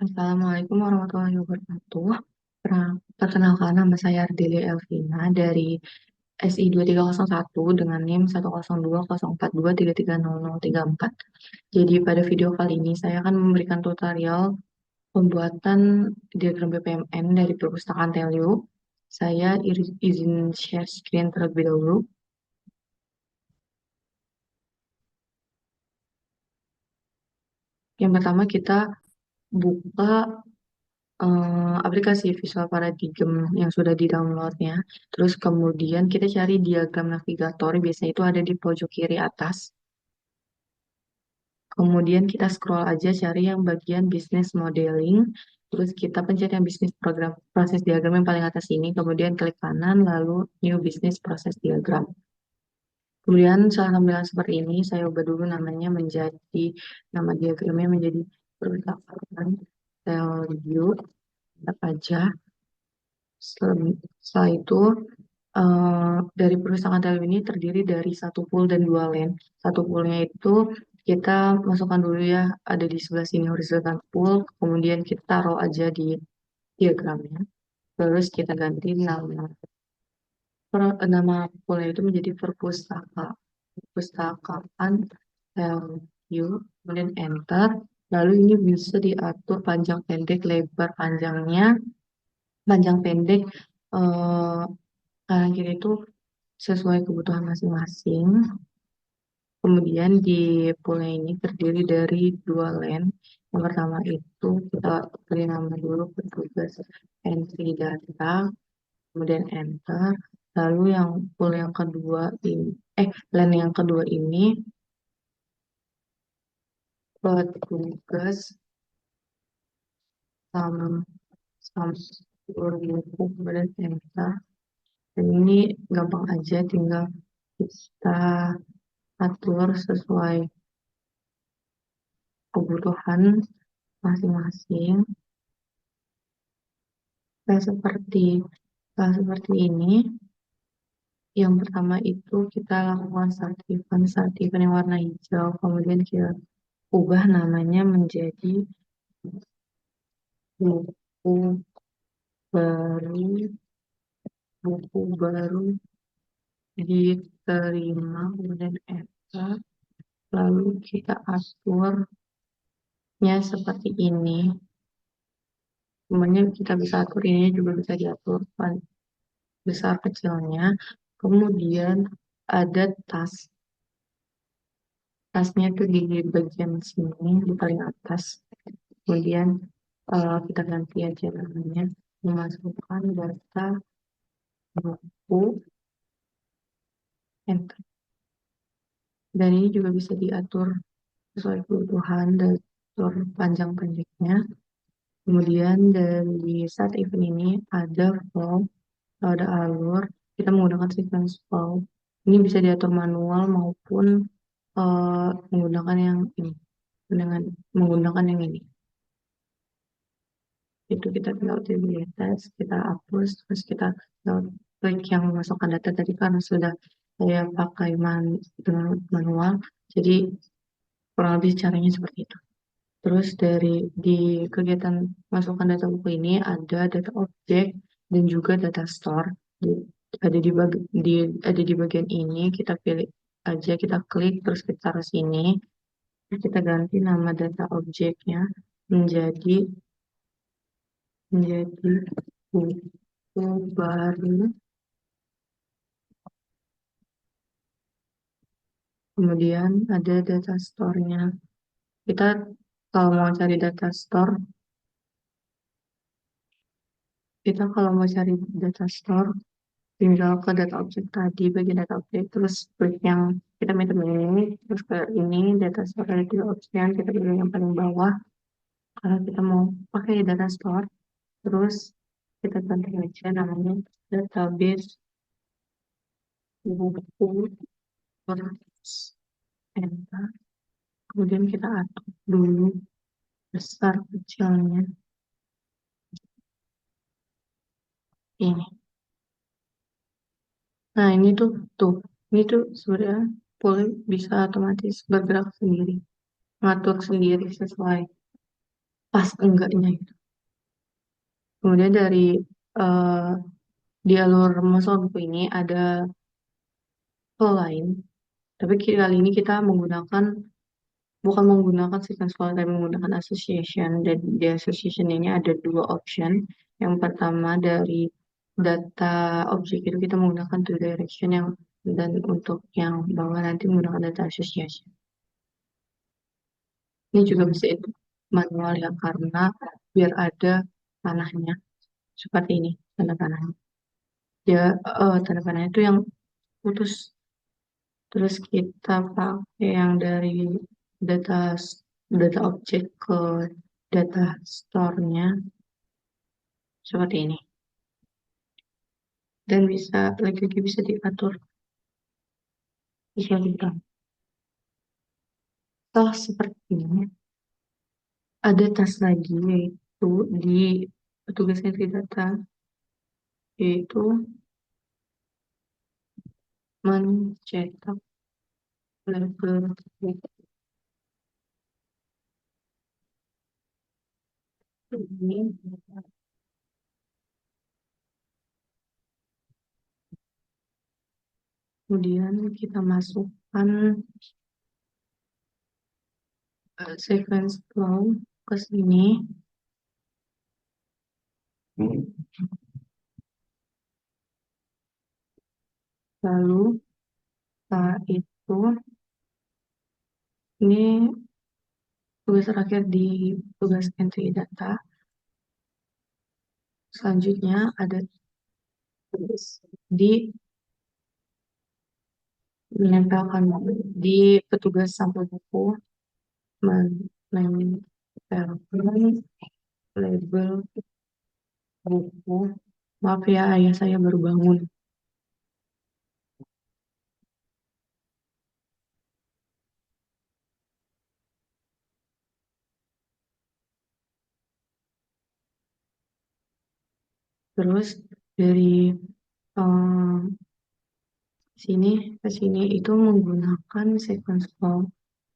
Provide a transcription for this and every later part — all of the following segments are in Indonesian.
Assalamualaikum warahmatullahi wabarakatuh. Perkenalkan nama saya Ardelia Elvina dari SI 2301 dengan NIM 1020423300034. Jadi pada video kali ini saya akan memberikan tutorial pembuatan diagram BPMN dari perpustakaan Telio. Saya izin share screen terlebih dahulu. Yang pertama kita buka aplikasi Visual Paradigm yang sudah di-downloadnya. Terus kemudian kita cari diagram navigator, biasanya itu ada di pojok kiri atas. Kemudian kita scroll aja cari yang bagian business modeling. Terus kita pencet yang bisnis program proses diagram yang paling atas ini. Kemudian klik kanan, lalu new business proses diagram. Kemudian setelah tampilan seperti ini, saya ubah dulu namanya menjadi, nama diagramnya menjadi perpustakaan value. Tetap aja. Setelah itu, dari perusahaan Telkom ini terdiri dari satu pool dan dua lane. Satu poolnya itu kita masukkan dulu ya, ada di sebelah sini horizontal pool, kemudian kita taruh aja di diagramnya. Terus kita ganti nama poolnya itu menjadi perpustakaan Telkom, kemudian enter. Lalu ini bisa diatur panjang pendek, lebar panjangnya, panjang pendek, eh, kanan kiri itu sesuai kebutuhan masing-masing. Kemudian di poolnya ini terdiri dari dua lane. Yang pertama itu kita beri nama dulu petugas entry data, kemudian enter. Lalu yang pool yang kedua ini, lane yang kedua ini petugas sam sam kemudian enter. Dan ini gampang aja, tinggal kita atur sesuai kebutuhan masing-masing. Nah, seperti ini. Yang pertama itu kita lakukan start event yang warna hijau, kemudian kita ubah namanya menjadi buku baru, buku baru diterima, kemudian enter, lalu kita aturnya seperti ini. Kemudian kita bisa atur ini juga bisa diatur besar kecilnya. Kemudian ada tasnya itu di bagian sini di paling atas. Kemudian kita ganti aja namanya, memasukkan data buku, enter. Dan ini juga bisa diatur sesuai kebutuhan dan atur panjang pendeknya. Kemudian dari start event ini ada form, ada alur, kita menggunakan sequence flow. Ini bisa diatur manual maupun menggunakan yang ini, dengan menggunakan yang ini. Itu kita tinggal di test, kita hapus, terus kita tinggal klik yang memasukkan data tadi karena sudah saya pakai dengan manual, jadi kurang lebih caranya seperti itu. Terus di kegiatan masukkan data buku ini ada data objek dan juga data store. Ada di bagian ini, kita pilih aja, kita klik terus kita taruh sini. Kita ganti nama data objeknya menjadi buku baru. Kemudian ada data store-nya. Kita kalau mau cari data store, tinggal ke data objek tadi, bagian data objek, terus klik yang kita minta ini, terus ke ini, data store ada tiga option, kita pilih yang paling bawah. Kalau kita mau pakai data store, terus kita ganti aja namanya database buku, terus enter. Kemudian kita atur dulu besar kecilnya ini. Nah, ini tuh sebenarnya boleh bisa otomatis bergerak sendiri, ngatur sendiri sesuai. pas enggaknya itu. Kemudian dari eh, di alur masuk buku ini ada flow lain, tapi kali ini kita menggunakan bukan menggunakan sequence flow, tapi menggunakan association. Dan di association ini ada dua option. Yang pertama dari data objek itu kita menggunakan two direction yang dan untuk yang bawah nanti menggunakan data association. Ini juga bisa itu manual ya karena biar ada panahnya seperti ini tanda panahnya. Ya tanda panahnya itu yang putus. Terus kita pakai yang dari data data objek ke data store-nya seperti ini. Dan bisa lagi-lagi bisa diatur visual. Setelah seperti ini, ada tas lagi yaitu di petugas entry data yaitu mencetak label ini. Kemudian kita masukkan sequence flow ke sini. Lalu setelah itu ini tugas terakhir di tugas entry data. Selanjutnya ada tugas di menempelkan di petugas sampel buku menempelkan label buku. Maaf ya, ayah saya baru bangun. Terus dari eh, sini ke sini itu menggunakan sequence flow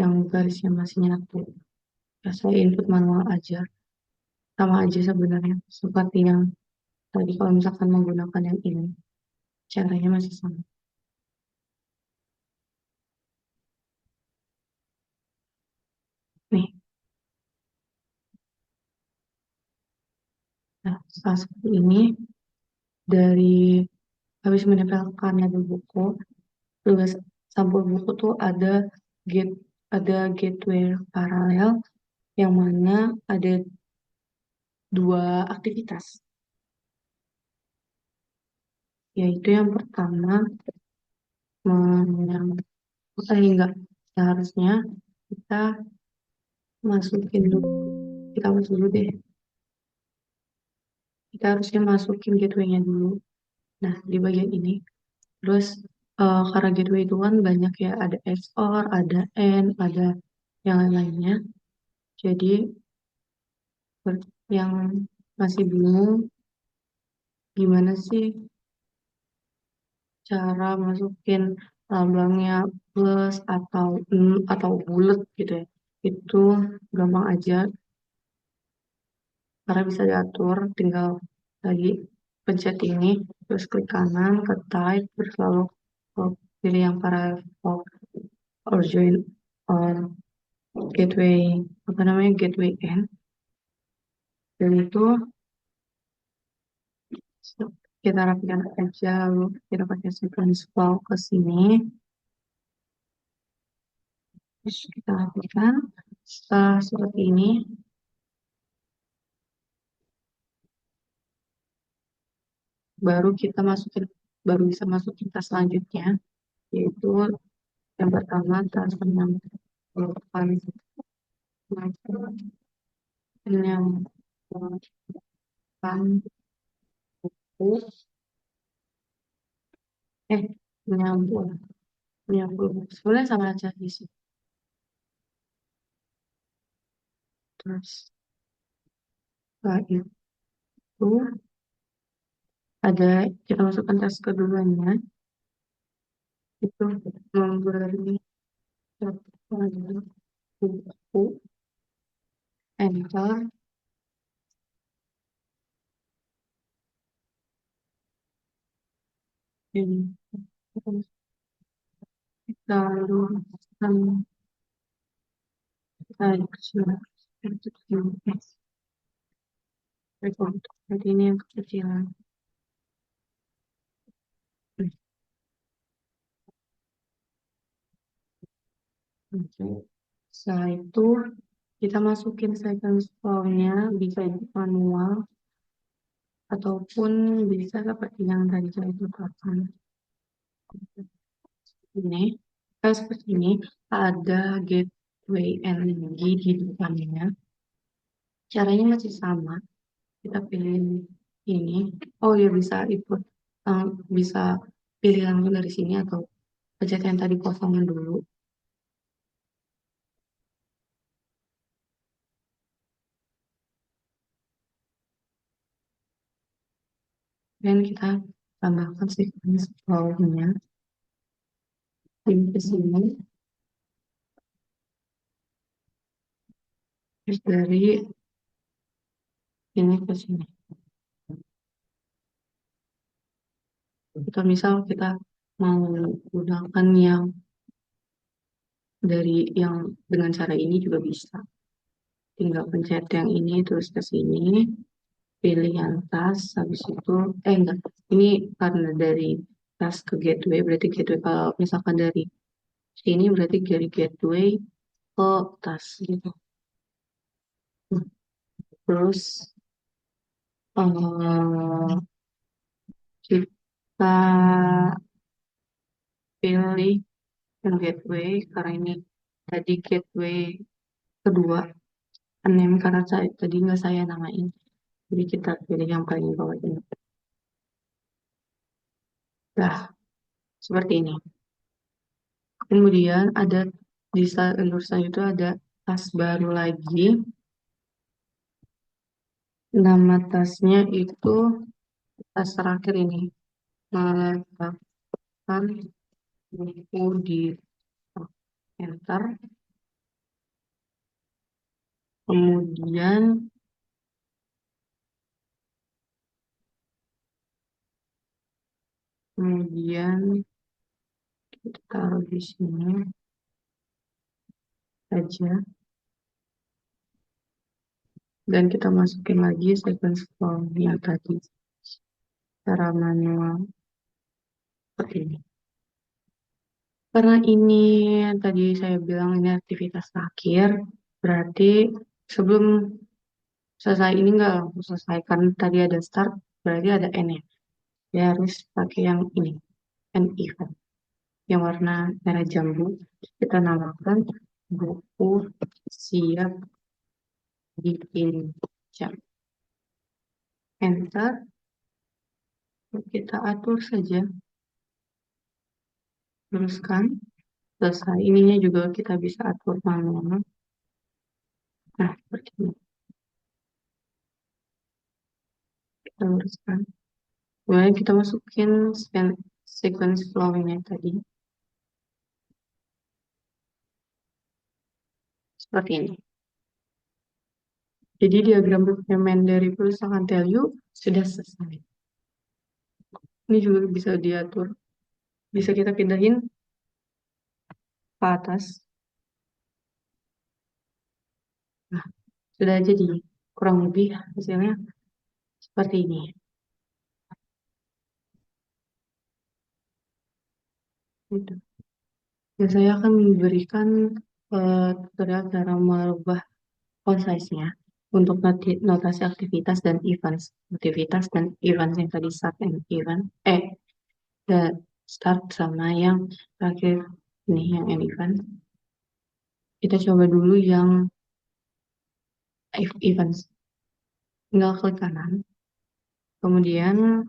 yang garisnya masih nyatu. Ya, saya input manual aja. Sama aja sebenarnya. Seperti yang tadi kalau misalkan menggunakan yang ini. Caranya masih sama. Nih, nah, setelah seperti ini, dari habis menempelkan label buku, tugas sampul buku tuh get ada gateway paralel yang mana ada dua aktivitas. Yaitu yang pertama, yang enggak, seharusnya kita masukin dulu, kita masuk dulu deh. Kita harusnya masukin gateway-nya dulu. Nah, di bagian ini. Terus karena gateway itu kan banyak ya, ada XOR, ada AND, ada yang lain-lainnya. Jadi yang masih bingung gimana sih cara masukin lambangnya plus atau atau bulat gitu ya. Itu gampang aja karena bisa diatur, tinggal lagi pencet ini, terus klik kanan ke type, terus lalu pilih yang parallel or join or gateway, apa namanya, gateway end. Dan itu kita rapikan aja, lalu kita pakai sequence flow ke sini, terus kita rapikan. Setelah seperti ini, baru kita masukin, baru bisa masukin tas selanjutnya, yaitu yang pertama tas penyampaian penyampaian buku, eh penyampul penyampul buku sebenarnya sama aja sih. Terus setelah itu ada, kita masukkan tas keduanya, itu memberi buku enter, ini, lalu saja record. Jadi ini yang kekecilan. Setelah itu kita masukin second scroll-nya, bisa di manual ataupun bisa seperti yang tadi saya katakan. Ini seperti ini, ada gateway energi di depannya. Caranya masih sama, kita pilih ini. Oh ya, bisa ikut, bisa pilih langsung dari sini atau pencet yang tadi kosongnya dulu. Dan kita tambahkan sequence flow-nya di sini. Terus dari ini ke sini. Atau misal kita mau gunakan yang dari yang dengan cara ini juga bisa. Tinggal pencet yang ini terus ke sini, pilih yang tas, habis itu enggak. Ini karena dari tas ke gateway, berarti gateway kalau misalkan dari sini berarti dari gateway ke tas gitu. Terus kita pilih yang gateway karena ini tadi gateway kedua name karena saya tadi nggak saya namain, jadi kita pilih yang paling bawah ini. Nah, seperti ini. Kemudian ada di urusan itu ada tas baru lagi. Nama tasnya itu tas terakhir ini, meletakkan buku di enter. Kemudian kita taruh di sini saja. Dan kita masukin lagi sequence form-nya tadi secara manual seperti ini. Karena ini yang tadi saya bilang ini aktivitas akhir, berarti sebelum selesai ini nggak langsung selesai. Karena tadi ada start, berarti ada end-nya. Dia harus pakai yang ini, end event. Yang warna merah jambu, kita namakan buku siap dipinjam. Enter, kita atur saja. Teruskan, selesai. Ininya juga kita bisa atur manual. Nah, seperti ini. Kita luruskan. Kemudian kita masukin sequence flow-nya tadi. Seperti ini. Jadi diagram movement dari perusahaan tell you sudah selesai. Ini juga bisa diatur. Bisa kita pindahin ke atas. Nah, sudah jadi. Kurang lebih hasilnya seperti ini. Gitu. Dan saya akan memberikan tutorial cara merubah font size-nya untuk notasi aktivitas dan events. Aktivitas dan events yang tadi start and event. Dan start sama yang terakhir ini yang end event. Kita coba dulu yang events. Tinggal klik kanan. Kemudian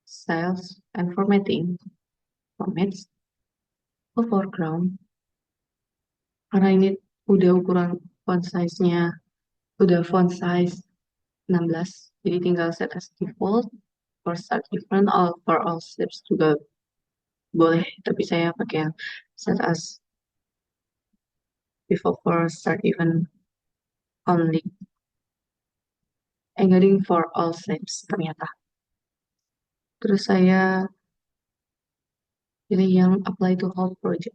styles and formatting. Formats ke foreground. Karena ini udah ukuran font size-nya udah font size 16. Jadi tinggal set as default for start event for all steps juga boleh. Tapi saya pakai yang set as default for start event only, encoding for all shapes ternyata. Terus saya pilih yang apply to whole project.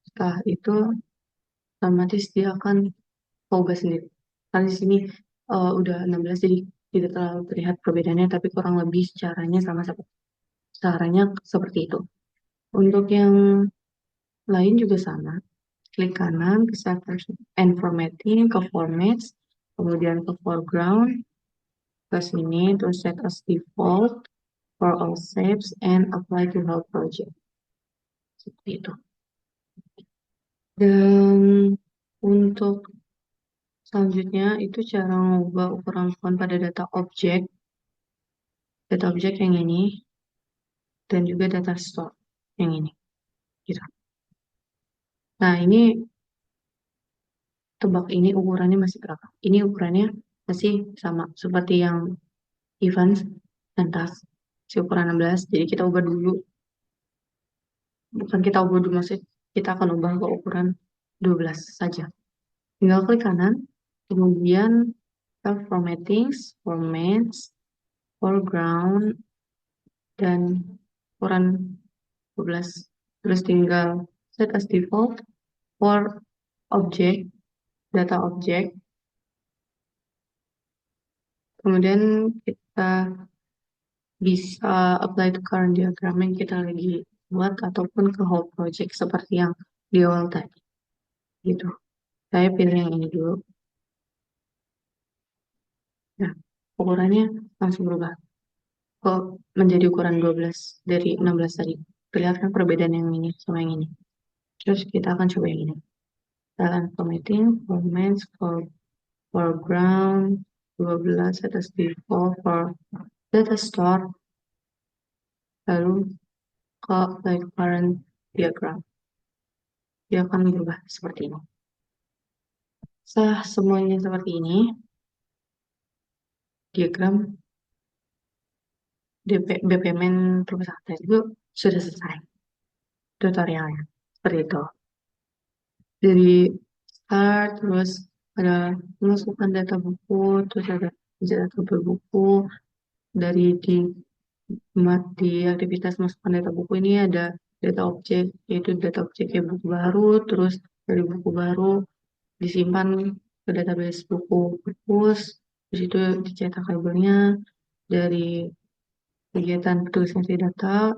Setelah itu otomatis dia akan ubah sendiri. Karena di sini udah 16 jadi tidak terlalu terlihat perbedaannya, tapi kurang lebih caranya seperti itu. Untuk yang lain juga sama. Klik kanan ke settings and formatting, ke formats, kemudian ke foreground, ke sini, terus set as default for all shapes and apply to whole project. Seperti itu. Dan untuk selanjutnya itu cara mengubah ukuran font pada data objek yang ini, dan juga data store yang ini. Gitu. Nah, ini tebak ini ukurannya masih berapa? Ini ukurannya masih sama seperti yang Evans dan Tas. Si ukuran 16, jadi kita ubah dulu. Bukan kita ubah dulu, maksudnya kita akan ubah ke ukuran 12 saja. Tinggal klik kanan, kemudian kita formats, foreground, dan ukuran 12. Terus tinggal set as default for object, data object. Kemudian kita bisa apply to current diagram yang kita lagi buat ataupun ke whole project seperti yang di awal tadi. Gitu. Saya pilih yang ini dulu. Nah, ukurannya langsung berubah kok menjadi ukuran 12 dari 16 tadi. Kelihatan perbedaan yang ini sama yang ini. Terus kita akan coba yang ini. Jalan formatting, formats, foreground, 12 atas default for data store, lalu ke like current diagram. Dia akan berubah seperti ini. Setelah semuanya seperti ini, diagram BPMN perusahaan itu sudah selesai tutorialnya. Seperti itu. Dari start, terus ada masukkan data buku, terus ada data berbuku, dari di aktivitas masukkan data buku ini ada data objek, yaitu data objeknya buku baru, terus dari buku baru disimpan ke database buku perpus, di situ dicetak labelnya, dari kegiatan petugas data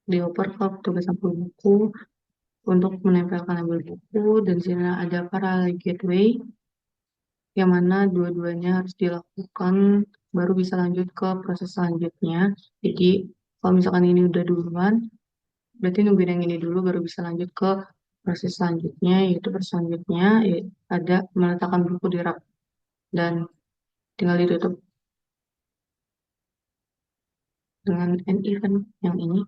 dioper ke petugas sampul buku untuk menempelkan label buku, dan di sini ada parallel gateway yang mana dua-duanya harus dilakukan baru bisa lanjut ke proses selanjutnya. Jadi kalau misalkan ini udah duluan, berarti nungguin yang ini dulu baru bisa lanjut ke proses selanjutnya, yaitu proses selanjutnya ada meletakkan buku di rak dan tinggal ditutup dengan an event yang ini.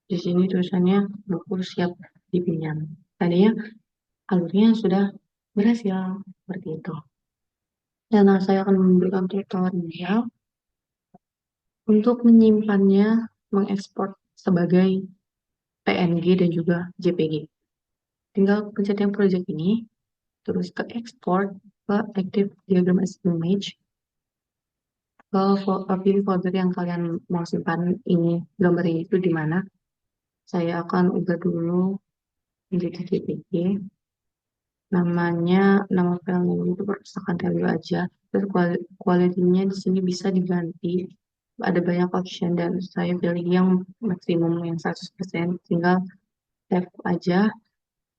Di sini tulisannya buku siap dipinjam. Tadinya alurnya sudah berhasil seperti itu. Dan saya akan memberikan tutorial untuk menyimpannya, mengekspor sebagai PNG dan juga JPG. Tinggal pencet yang project ini, terus ke export ke active diagram as image, pilih folder yang kalian mau simpan ini gambar ini itu di mana. Saya akan ubah dulu menjadi JPG. Nama filenya itu perpustakaan Telio aja. Terus kualitinya di sini bisa diganti. Ada banyak option dan saya pilih yang maksimum yang 100%. Tinggal save aja,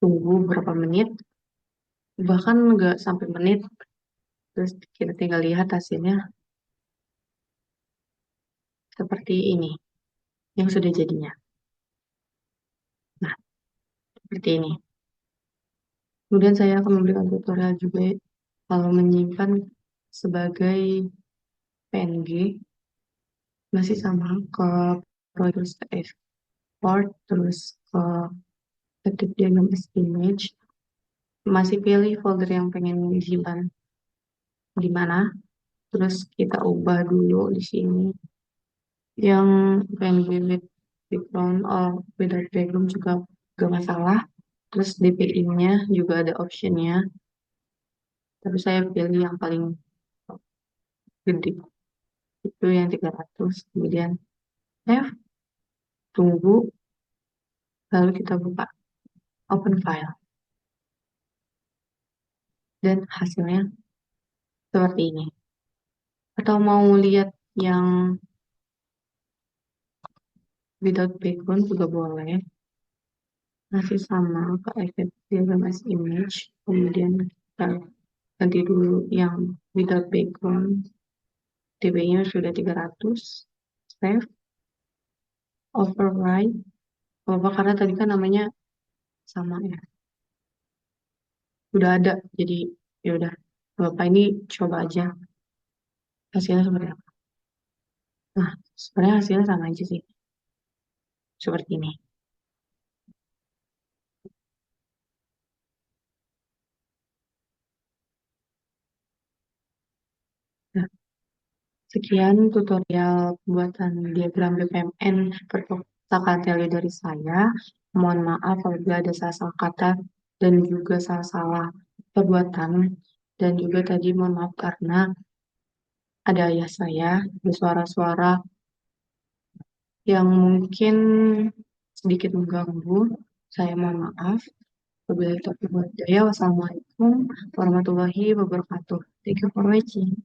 tunggu berapa menit. Bahkan nggak sampai menit. Terus kita tinggal lihat hasilnya seperti ini yang sudah jadinya. Nah, seperti ini. Kemudian saya akan memberikan tutorial juga kalau menyimpan sebagai PNG masih sama ke Project Export, terus ke Active Diagram as Image, masih pilih folder yang pengen disimpan di mana, terus kita ubah dulu di sini yang PNG with background or without background juga gak masalah. Terus DPI-nya juga ada optionnya. Tapi saya pilih yang paling gede, itu yang 300. Kemudian save, tunggu, lalu kita buka open file. Dan hasilnya seperti ini. Atau mau lihat yang without background juga boleh. Masih sama ke effect film as image. Kemudian kita ganti dulu yang without background. dp-nya sudah 300. Save, override. Apa karena tadi kan namanya sama ya. Udah ada. Jadi ya udah. Bapak ini coba aja hasilnya seperti apa. Nah, sebenarnya hasilnya sama aja sih. Seperti ini. Nah, sekian tutorial pembuatan diagram BPMN perpustakaan tele dari saya. Mohon maaf apabila ada salah-salah kata dan juga salah-salah perbuatan. Dan juga tadi mohon maaf karena ada ayah saya, ada suara-suara yang mungkin sedikit mengganggu. Saya mohon maaf. Wabillahi taufiq wal hidayah. Wassalamualaikum warahmatullahi wabarakatuh. Thank you for watching.